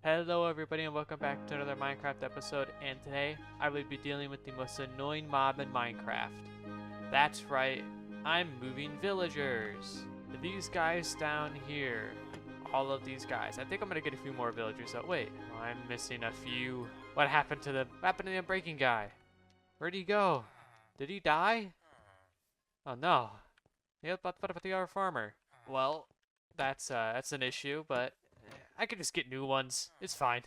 Hello everybody and welcome back to another Minecraft episode, and today I will be dealing with the most annoying mob in Minecraft. That's right, I'm moving villagers. These guys down here. All of these guys. I think I'm gonna get a few more villagers. Oh wait, I'm missing a few. What happened to the unbreaking guy? Where'd he go? Did he die? Oh no. Yeah, but what about the other farmer? Well, that's an issue, but I can just get new ones. It's fine.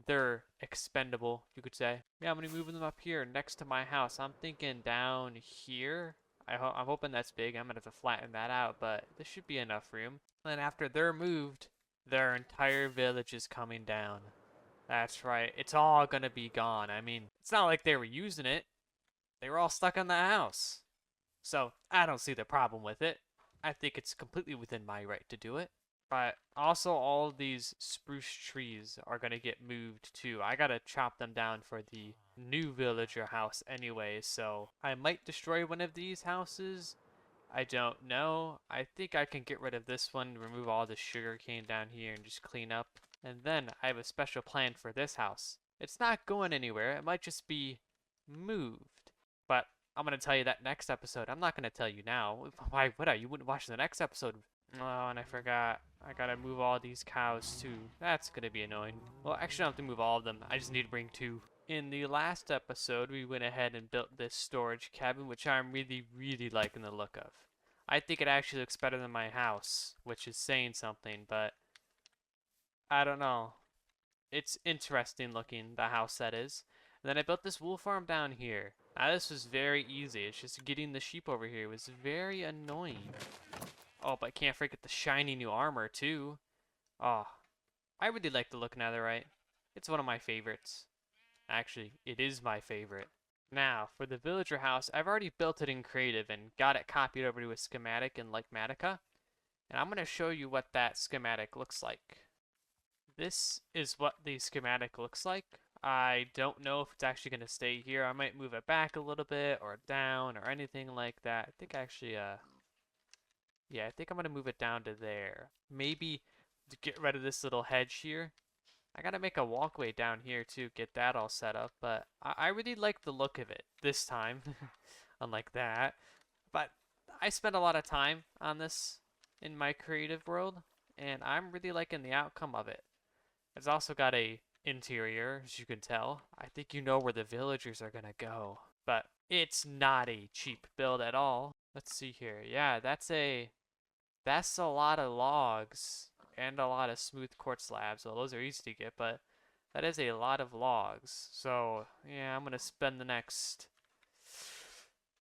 They're expendable, you could say. Yeah, I'm gonna move them up here next to my house. I'm thinking down here. I'm hoping that's big. I'm gonna have to flatten that out, but this should be enough room. And after they're moved, their entire village is coming down. That's right. It's all gonna be gone. I mean, it's not like they were using it. They were all stuck in the house. So I don't see the problem with it. I think it's completely within my right to do it. But also all of these spruce trees are going to get moved too. I got to chop them down for the new villager house anyway, so I might destroy one of these houses. I don't know. I think I can get rid of this one, remove all the sugar cane down here and just clean up. And then I have a special plan for this house. It's not going anywhere. It might just be moved. But I'm going to tell you that next episode. I'm not going to tell you now. Why would I? You wouldn't watch the next episode. Oh, and I forgot. I gotta move all these cows too. That's gonna be annoying. Well, actually I don't have to move all of them. I just need to bring two. In the last episode, we went ahead and built this storage cabin, which I'm really liking the look of. I think it actually looks better than my house, which is saying something, but I don't know. It's interesting looking, the house that is. And then I built this wool farm down here. Now this was very easy. It's just getting the sheep over here was very annoying. Oh, but can't forget the shiny new armor, too. Oh, I really like the look of netherite. It's one of my favorites. Actually, it is my favorite. Now, for the villager house, I've already built it in creative and got it copied over to a schematic in Matica. And I'm going to show you what that schematic looks like. This is what the schematic looks like. I don't know if it's actually going to stay here. I might move it back a little bit or down or anything like that. I think actually, yeah, I think I'm going to move it down to there. Maybe to get rid of this little hedge here. I got to make a walkway down here to get that all set up. But I really like the look of it this time. Unlike that. But I spent a lot of time on this in my creative world. And I'm really liking the outcome of it. It's also got a interior, as you can tell. I think you know where the villagers are going to go. But it's not a cheap build at all. Let's see here. Yeah, that's a lot of logs and a lot of smooth quartz slabs. Well, those are easy to get, but that is a lot of logs. So, yeah, I'm going to spend the next,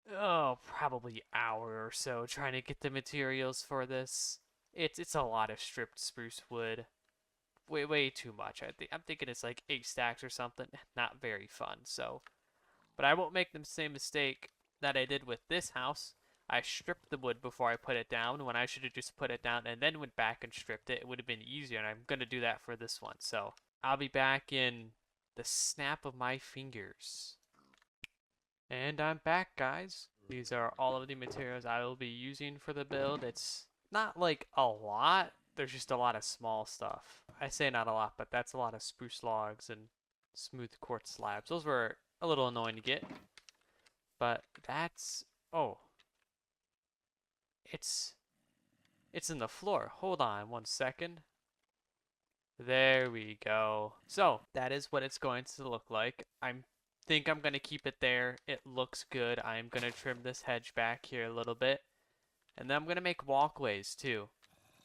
probably hour or so trying to get the materials for this. It's a lot of stripped spruce wood. Way too much. I'm thinking it's like 8 stacks or something. Not very fun, so. But I won't make the same mistake that I did with this house. I stripped the wood before I put it down when I should have just put it down and then went back and stripped it. It would have been easier, and I'm going to do that for this one. So I'll be back in the snap of my fingers. And I'm back, guys. These are all of the materials I will be using for the build. It's not like a lot. There's just a lot of small stuff. I say not a lot, but that's a lot of spruce logs and smooth quartz slabs. Those were a little annoying to get. But that's... Oh. It's in the floor. Hold on 1 second. There we go. So that is what it's going to look like. Think I'm going to keep it there. It looks good. I'm going to trim this hedge back here a little bit. And then I'm going to make walkways too.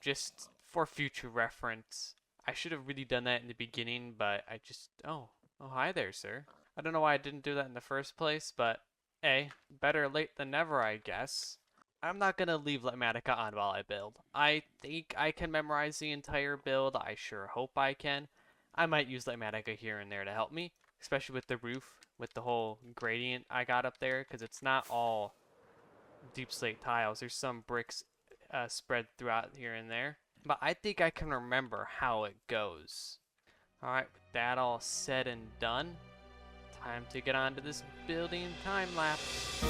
Just for future reference. I should have really done that in the beginning, but I just... Oh, hi there, sir. I don't know why I didn't do that in the first place, but hey, better late than never, I guess. I'm not going to leave Matica on while I build. I think I can memorize the entire build. I sure hope I can. I might use Matica here and there to help me, especially with the roof, with the whole gradient I got up there, because it's not all deep slate tiles. There's some bricks spread throughout here and there. But I think I can remember how it goes. Alright, with that all said and done, time to get on to this building time lapse.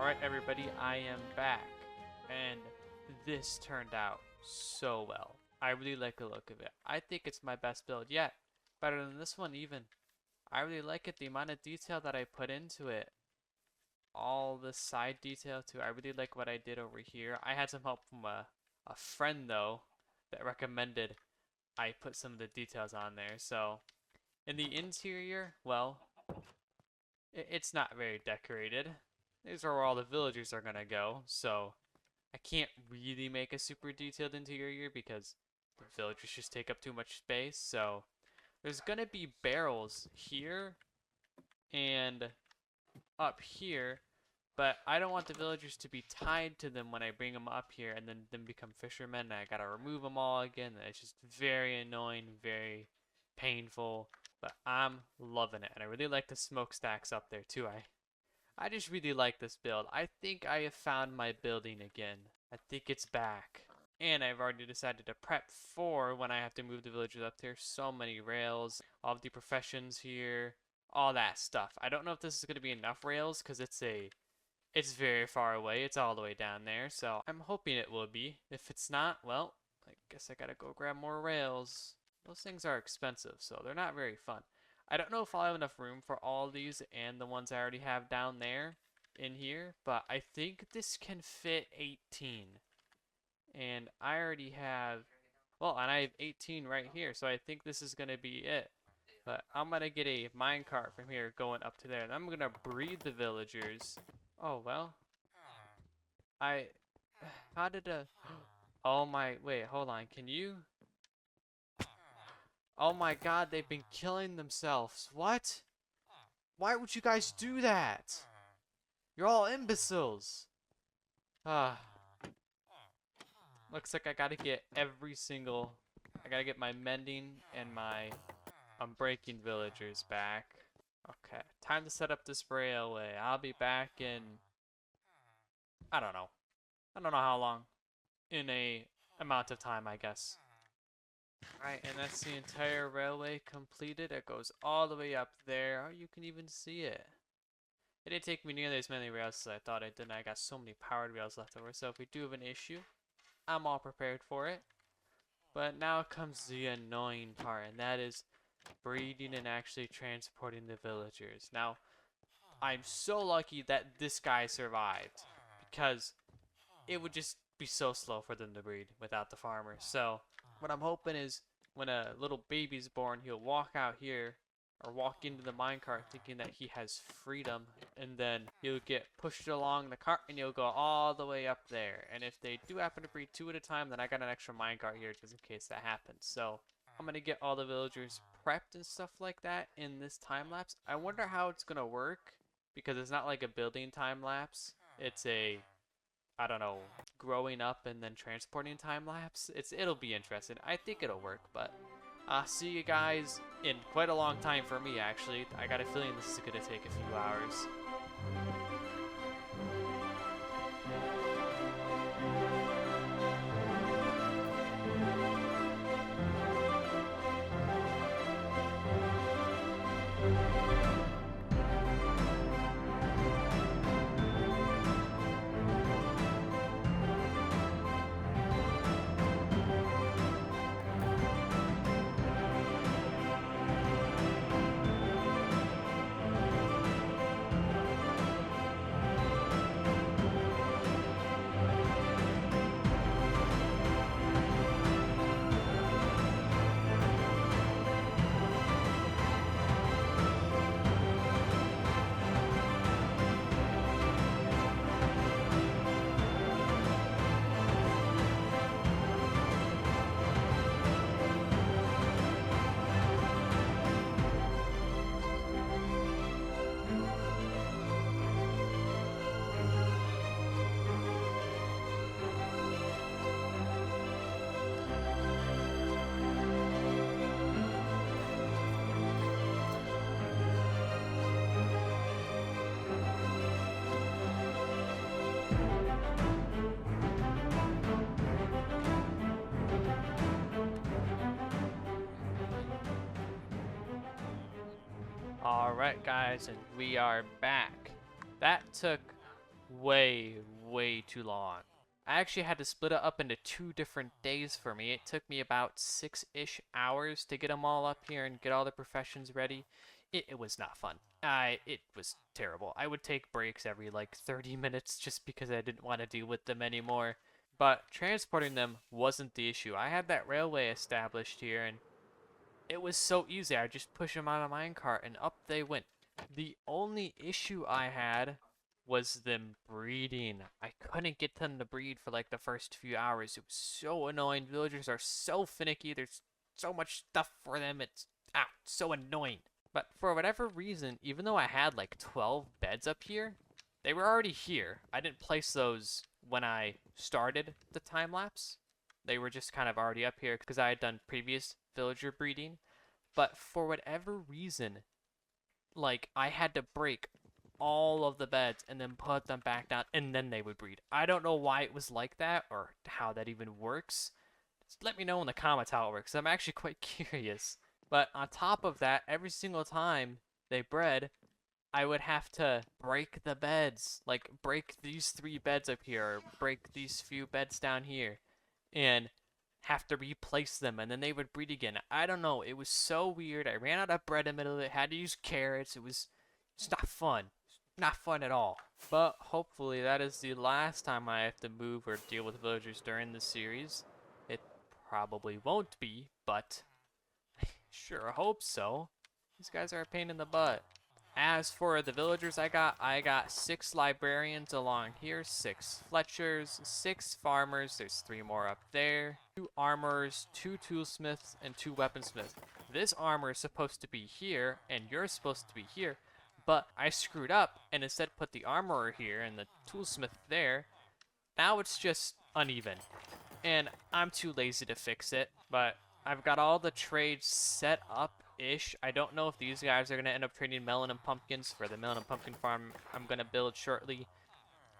Alright everybody, I am back, and this turned out so well. I really like the look of it. I think it's my best build yet, better than this one even. I really like it, the amount of detail that I put into it. All the side detail too, I really like what I did over here. I had some help from a friend though, that recommended I put some of the details on there. So, in the interior, well, it's not very decorated. These are where all the villagers are gonna go, so I can't really make a super detailed interior because the villagers just take up too much space. So there's gonna be barrels here and up here, but I don't want the villagers to be tied to them when I bring them up here and then them become fishermen and I gotta remove them all again. It's just very annoying, very painful, but I'm loving it. And I really like the smokestacks up there too. I just really like this build. I think I have found my building again. I think it's back. And I've already decided to prep for when I have to move the villagers up there. So many rails, all of the professions here, all that stuff. I don't know if this is going to be enough rails because it's very far away. It's all the way down there. So I'm hoping it will be. If it's not, well, I guess I got to go grab more rails. Those things are expensive, so they're not very fun. I don't know if I'll have enough room for all these and the ones I already have down there in here, but I think this can fit 18. And I already have, well, and I have 18 right here, so I think this is going to be it. But I'm going to get a minecart from here going up to there, and I'm going to breed the villagers. Oh, well. How did oh my, wait, hold on, can you? Oh my god, they've been killing themselves. What? Why would you guys do that? You're all imbeciles. Ah. Looks like I gotta get I gotta get my mending and my unbreaking villagers back. Okay, time to set up this railway. I'll be back in, I don't know. I don't know how long. In a amount of time, I guess. Right, and that's the entire railway completed. It goes all the way up there. Oh, you can even see it. It didn't take me nearly as many rails as I thought it did. I got so many powered rails left over. So if we do have an issue, I'm all prepared for it. But now comes the annoying part, and that is breeding and actually transporting the villagers. Now, I'm so lucky that this guy survived because it would just be so slow for them to breed without the farmers. So what I'm hoping is when a little baby's born, he'll walk out here or walk into the minecart thinking that he has freedom, and then he'll get pushed along the cart and he'll go all the way up there. And if they do happen to breed 2 at a time, then I got an extra minecart here just in case that happens. So I'm gonna get all the villagers prepped and stuff like that in this time lapse. I wonder how it's gonna work because it's not like a building time lapse. It's a, I don't know, growing up and then transporting time lapse. It'll be interesting. I think it'll work, but I'll see you guys in quite a long time for me actually. I got a feeling this is gonna take a few hours. Alright guys, and we are back. That took way, way too long. I actually had to split it up into 2 different days for me. It took me about 6-ish hours to get them all up here and get all the professions ready. It was not fun. It was terrible. I would take breaks every like 30 minutes just because I didn't want to deal with them anymore. But transporting them wasn't the issue. I had that railway established here, and it was so easy. I just push them out of my minecart and up they went. The only issue I had was them breeding. I couldn't get them to breed for like the first few hours. It was so annoying. Villagers are so finicky. There's so much stuff for them. It's so annoying. But for whatever reason, even though I had like 12 beds up here, they were already here. I didn't place those when I started the time lapse. They were just kind of already up here because I had done previous villager breeding. But for whatever reason, like I had to break all of the beds and then put them back down and then they would breed. I don't know why it was like that or how that even works. Just let me know in the comments how it works. I'm actually quite curious. But on top of that, every single time they bred, I would have to break the beds. Like break these 3 beds up here or break these few beds down here and have to replace them and then they would breed again. I don't know. It was so weird. I ran out of bread in the middle of it. Had to use carrots. It's not fun. Not fun at all. But hopefully that is the last time I have to move or deal with villagers during this series. It probably won't be, but I sure hope so. These guys are a pain in the butt. As for the villagers I got 6 librarians along here, 6 fletchers, 6 farmers, there's 3 more up there, 2 armorers, 2 toolsmiths, and 2 weaponsmiths. This armor is supposed to be here, and you're supposed to be here, but I screwed up and instead put the armorer here and the toolsmith there. Now it's just uneven, and I'm too lazy to fix it, but I've got all the trades set up-ish. I don't know if these guys are going to end up trading melon and pumpkins for the melon and pumpkin farm I'm going to build shortly.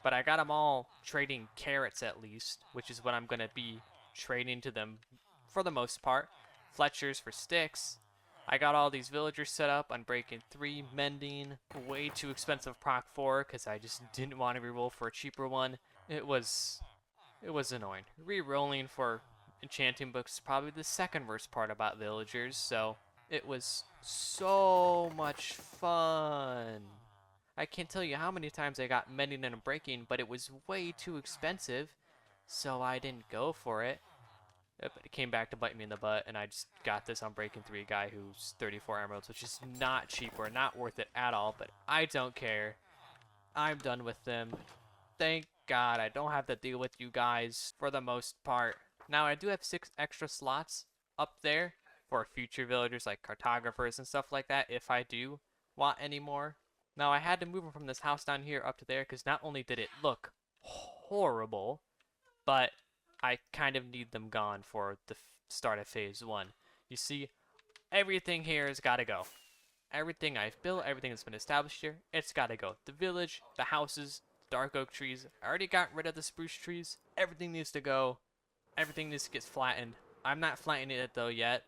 But I got them all trading carrots at least, which is what I'm going to be trading to them for the most part. Fletchers for sticks. I got all these villagers set up on Breaking 3, Mending. Way too expensive Proc 4 because I just didn't want to reroll for a cheaper one. It was annoying. Rerolling for enchanting books is probably the second worst part about villagers, so it was so much fun. I can't tell you how many times I got mending and breaking, but it was way too expensive, so I didn't go for it. But it came back to bite me in the butt, and I just got this on Breaking 3 guy who's 34 emeralds, which is not cheap or not worth it at all, but I don't care. I'm done with them. Thank God I don't have to deal with you guys for the most part. Now, I do have 6 extra slots up there for future villagers like cartographers and stuff like that if I do want any more. Now, I had to move them from this house down here up to there because not only did it look horrible, but I kind of need them gone for the start of Phase 1. You see, everything here has got to go. Everything I've built, everything that's been established here, it's got to go. The village, the houses, dark oak trees. I already got rid of the spruce trees. Everything needs to go. Everything needs to get flattened. I'm not flattening it though yet.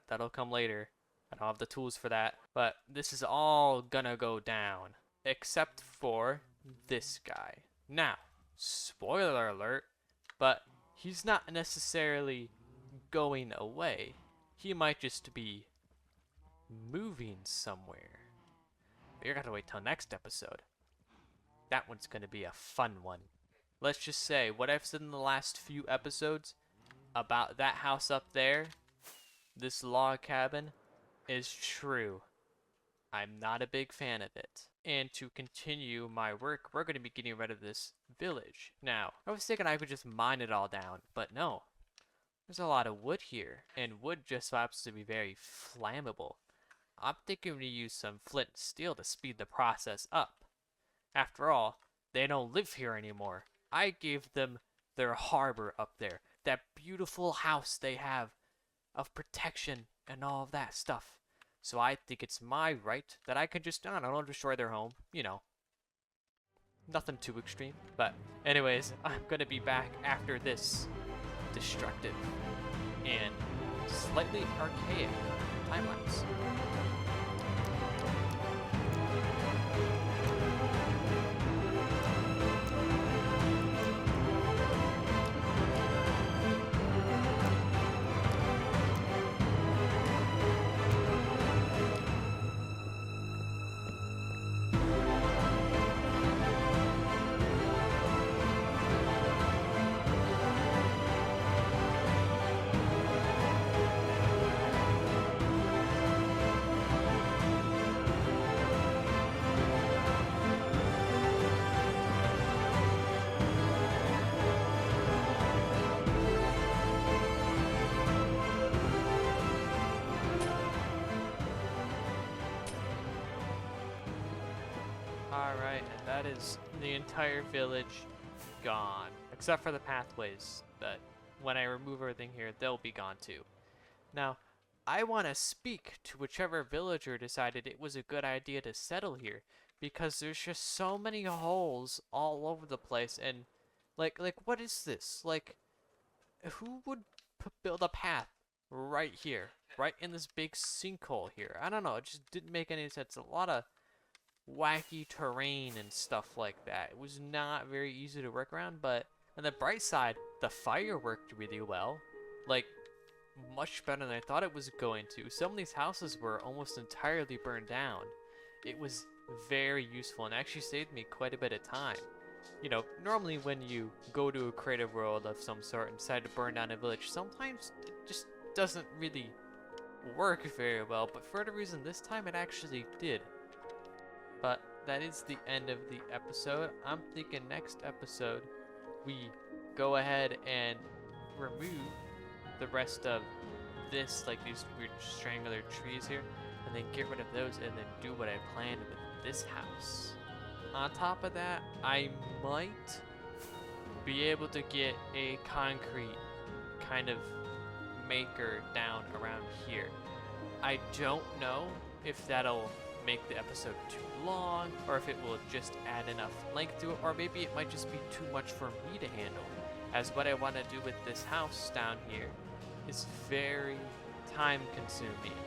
That'll come later. I don't have the tools for that. But this is all gonna go down. Except for this guy. Now, spoiler alert, but he's not necessarily going away. He might just be moving somewhere. But you're gonna wait till next episode. That one's gonna be a fun one. Let's just say, what I've said in the last few episodes about that house up there, this log cabin, is true. I'm not a big fan of it. And to continue my work, we're going to be getting rid of this village. Now, I was thinking I could just mine it all down, but no. There's a lot of wood here, and wood just happens to be very flammable. I'm thinking we use some flint and steel to speed the process up. After all, they don't live here anymore. I gave them their harbor up there, that beautiful house they have of protection and all of that stuff. So I think it's my right that I can just, I don't know, destroy their home, you know. Nothing too extreme. But anyways, I'm going to be back after this destructive and slightly archaic time lapse. Alright, and that is the entire village gone. Except for the pathways, that when I remove everything here, they'll be gone too. Now, I want to speak to whichever villager decided it was a good idea to settle here, because there's just so many holes all over the place, and like what is this? Like, who would build a path right here, right in this big sinkhole here? I don't know, it just didn't make any sense. A lot of wacky terrain and stuff like that. It was not very easy to work around, but on the bright side, the fire worked really well. Like, much better than I thought it was going to. Some of these houses were almost entirely burned down. It was very useful and actually saved me quite a bit of time. You know, normally when you go to a creative world of some sort and decide to burn down a village, sometimes it just doesn't really work very well, but for whatever reason this time it actually did. But that is the end of the episode. I'm thinking next episode we go ahead and remove the rest of this, like these weird strangler trees here, and then get rid of those and then do what I planned with this house. On top of that, I might be able to get a concrete kind of maker down around here. I don't know if that'll make the episode too long, or if it will just add enough length to it, or maybe it might just be too much for me to handle, as what I want to do with this house down here is very time consuming.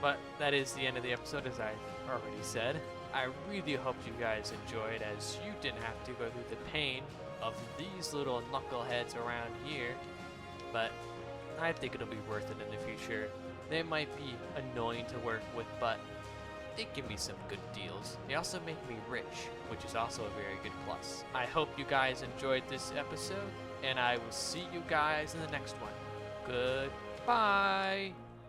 But that is the end of the episode, as I already said. I really hope you guys enjoyed, as you didn't have to go through the pain of these little knuckleheads around here, but I think it'll be worth it in the future. They might be annoying to work with, but they give me some good deals. They also make me rich, which is also a very good plus. I hope you guys enjoyed this episode, and I will see you guys in the next one. Goodbye!